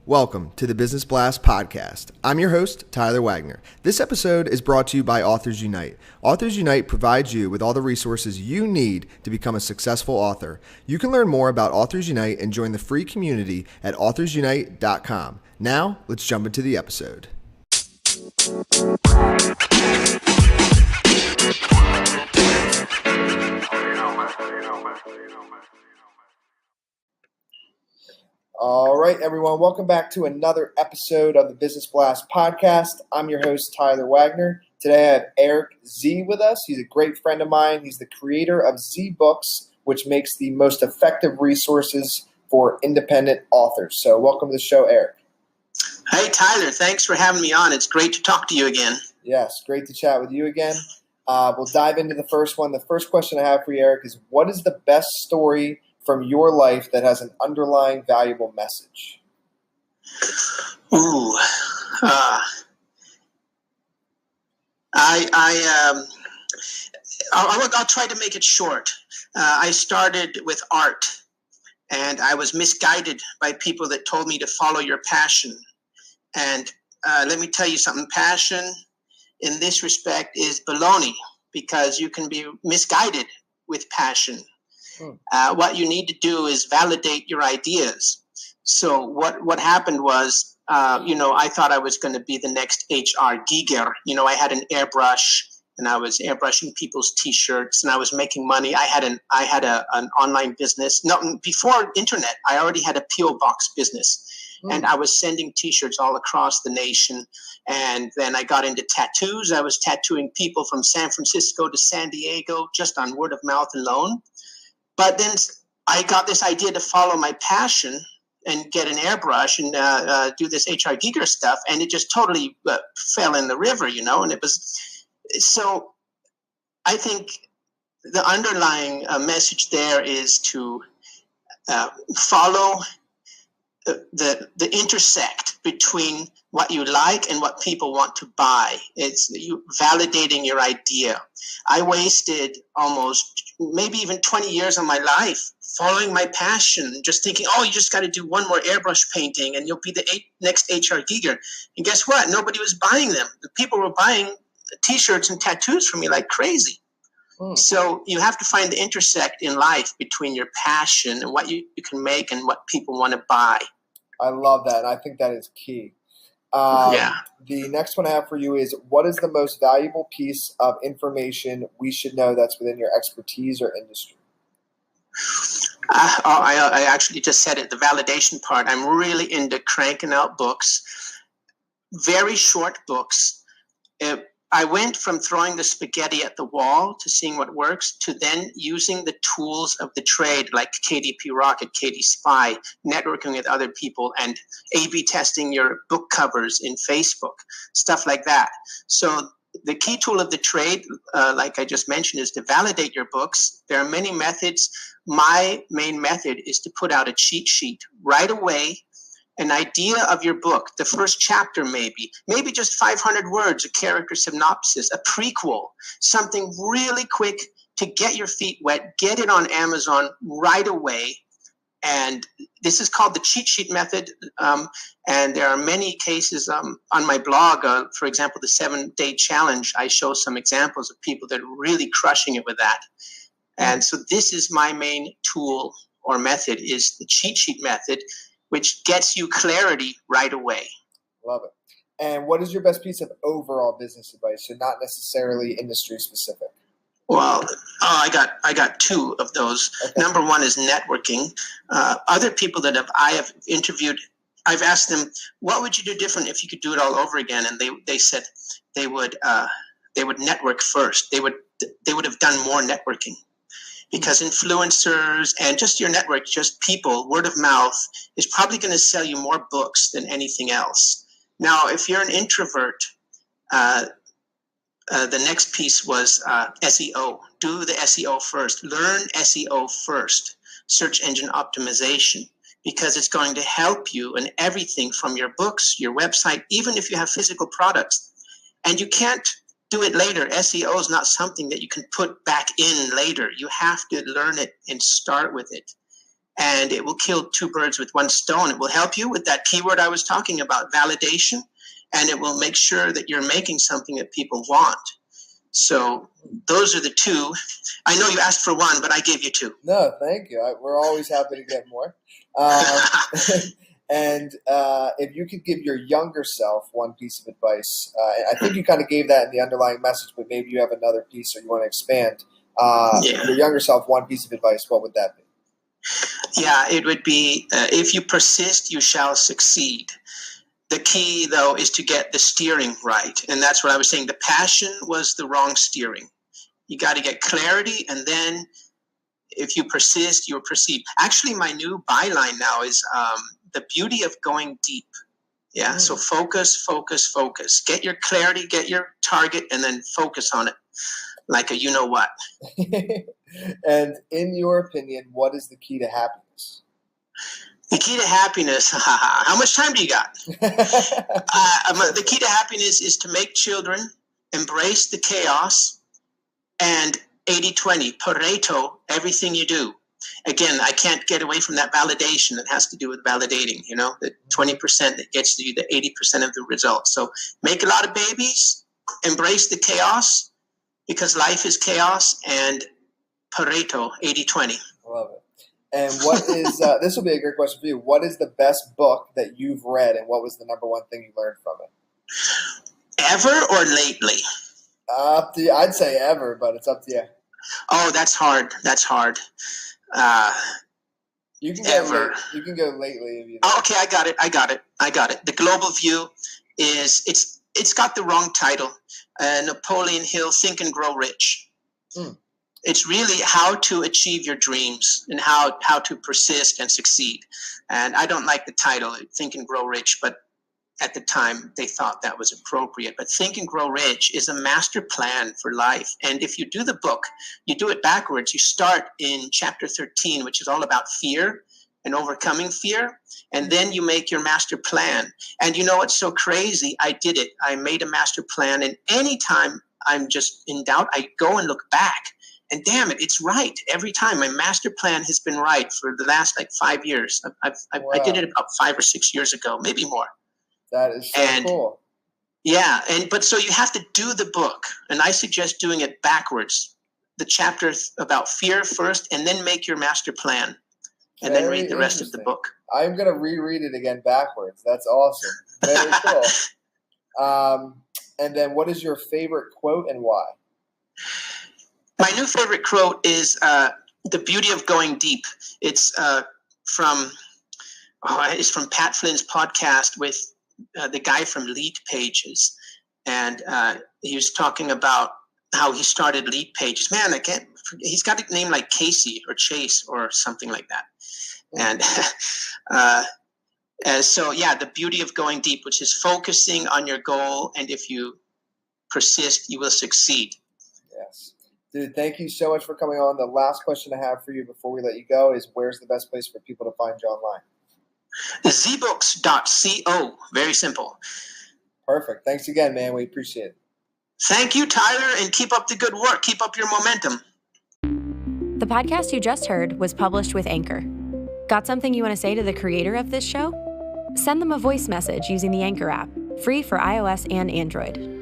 Welcome to the Business Blast podcast. I'm your host, Tyler Wagner. This episode is brought to you by Authors Unite. Authors Unite provides you with all the resources you need to become a successful author. You can learn more about Authors Unite and join the free community at authorsunite.com. Now, let's jump into the episode. All right, everyone. Welcome back to another episode of the Business Blast podcast. I'm your host, Tyler Wagner. Today I have Eric Z with us. He's a great friend of mine. He's the creator of Zbooks, which makes the most effective resources for independent authors. So welcome to the show, Eric. Hey, Tyler. Thanks for having me on. It's great to talk to you again. Yes, great to chat with you again. We'll dive into the first one. The first question I have for you, Eric, is what is the best story from your life that has an underlying valuable message? Ooh, I'll try to make it short. I started with art, and I was misguided by people that told me to follow your passion. And let me tell you something. Passion in this respect is baloney, because you can be misguided with passion. What you need to do is validate your ideas. So what happened was, I thought I was going to be the next HR Giger. I had an airbrush, and I was airbrushing people's T-shirts, and I was making money. I had an online business. No, before internet, I already had a P.O. box business, and I was sending T-shirts all across the nation. And then I got into tattoos. I was tattooing people from San Francisco to San Diego just on word of mouth alone. But then I got this idea to follow my passion and get an airbrush and do this HR Giger stuff, and it just totally fell in the river, and it was so. I think the underlying message there is to follow the intersect between what you like and what people want to buy. It's you validating your idea. I wasted almost maybe even 20 years of my life following my passion, just thinking, you just got to do one more airbrush painting and you'll be the next HR Giger. And guess what? Nobody was buying them. The people were buying T-shirts and tattoos from me like crazy. So you have to find the intersect in life between your passion and what you can make and what people want to buy. I love that. I think that is key. The next one I have for you is, what is the most valuable piece of information we should know that's within your expertise or industry? I actually just said it, the validation part. I'm really into cranking out books, very short books. I went from throwing the spaghetti at the wall to seeing what works to then using the tools of the trade like KDP Rocket, KD Spy, networking with other people, and A/B testing your book covers in Facebook, stuff like that. So the key tool of the trade, like I just mentioned, is to validate your books. There are many methods. My main method is to put out a cheat sheet right away. An idea of your book, the first chapter maybe just 500 words, a character synopsis, a prequel, something really quick to get your feet wet, get it on Amazon right away. And this is called the cheat sheet method. And there are many cases on my blog. For example, the 7-day challenge, I show some examples of people that are really crushing it with that. And so this is my main tool or method, is the cheat sheet method, which gets you clarity right away. Love it. And what is your best piece of overall business advice? So not necessarily industry specific. Well, I got two of those. Okay. Number one is networking. Other people that I have interviewed, I've asked them, what would you do different if you could do it all over again? And they said they would network first. They would have done more networking. Because influencers and just your network, just people, word of mouth, is probably going to sell you more books than anything else. Now, if you're an introvert, the next piece was SEO. Do the SEO first. Learn SEO first, search engine optimization, because it's going to help you in everything from your books, your website, even if you have physical products. And you can't do it later. SEO is not something that you can put back in later. You have to learn it and start with it. and it will kill two birds with one stone. It will help you with that keyword I was talking about, validation, and it will make sure that you're making something that people want. So those are the two. I know you asked for one, but I gave you two. No, thank you. We're always happy to get more. And if you could give your younger self one piece of advice, I think you kind of gave that in the underlying message, but maybe you have another piece or you want to expand. Your younger self one piece of advice, what would that be? Yeah, it would be, if you persist, you shall succeed. The key, though, is to get the steering right. And that's what I was saying. The passion was the wrong steering. You got to get clarity, and then if you persist, you'll proceed. Actually, my new byline now is the beauty of going deep. Yeah, so focus, focus, focus. Get your clarity, get your target, and then focus on it like a you-know-what. And in your opinion, what is the key to happiness? The key to happiness, how much time do you got? The key to happiness is to make children, embrace the chaos, and 80-20, Pareto, everything you do. Again, I can't get away from that validation that has to do with validating, the 20% that gets you the 80% of the results. So make a lot of babies, embrace the chaos, because life is chaos, and Pareto, 80-20. Love it. And what is, this will be a great question for you, what is the best book that you've read, and what was the number one thing you learned from it? Ever or lately? Up to you. I'd say ever, but it's up to you. Oh, that's hard. That's hard. You can ever. You can go lately. If you oh, okay, I got it. The Global View is, it's got the wrong title. Napoleon Hill, Think and Grow Rich. It's really how to achieve your dreams and how to persist and succeed. And I don't like the title, Think and Grow Rich, but at the time they thought that was appropriate. But Think and Grow Rich is a master plan for life. And if you do the book, you do it backwards. You start in chapter 13, which is all about fear and overcoming fear. And then you make your master plan. And you know what's so crazy? I did it. I made a master plan. And anytime I'm just in doubt, I go and look back. And damn it, it's right every time. My master plan has been right for the last 5 years. I did it about 5 or 6 years ago, maybe more. That is so cool. Yeah, but so you have to do the book, and I suggest doing it backwards. The chapter about fear first, and then make your master plan, and then read the rest of the book. I'm going to reread it again backwards. That's awesome. Very cool. And then what is your favorite quote and why? My new favorite quote is the beauty of going deep. It's from Pat Flynn's podcast with the guy from Lead Pages. And he was talking about how he started Lead Pages. Man, he's got a name like Casey or Chase or something like that. And so, yeah, the beauty of going deep, which is focusing on your goal. And if you persist, you will succeed. Yes. Dude, thank you so much for coming on. The last question I have for you before we let you go is, where's the best place for people to find you online? Zbooks.co. Very simple. Perfect. Thanks again, man. We appreciate it. Thank you, Tyler, and keep up the good work. Keep up your momentum. The podcast you just heard was published with Anchor. Got something you want to say to the creator of this show? Send them a voice message using the Anchor app, free for iOS and Android.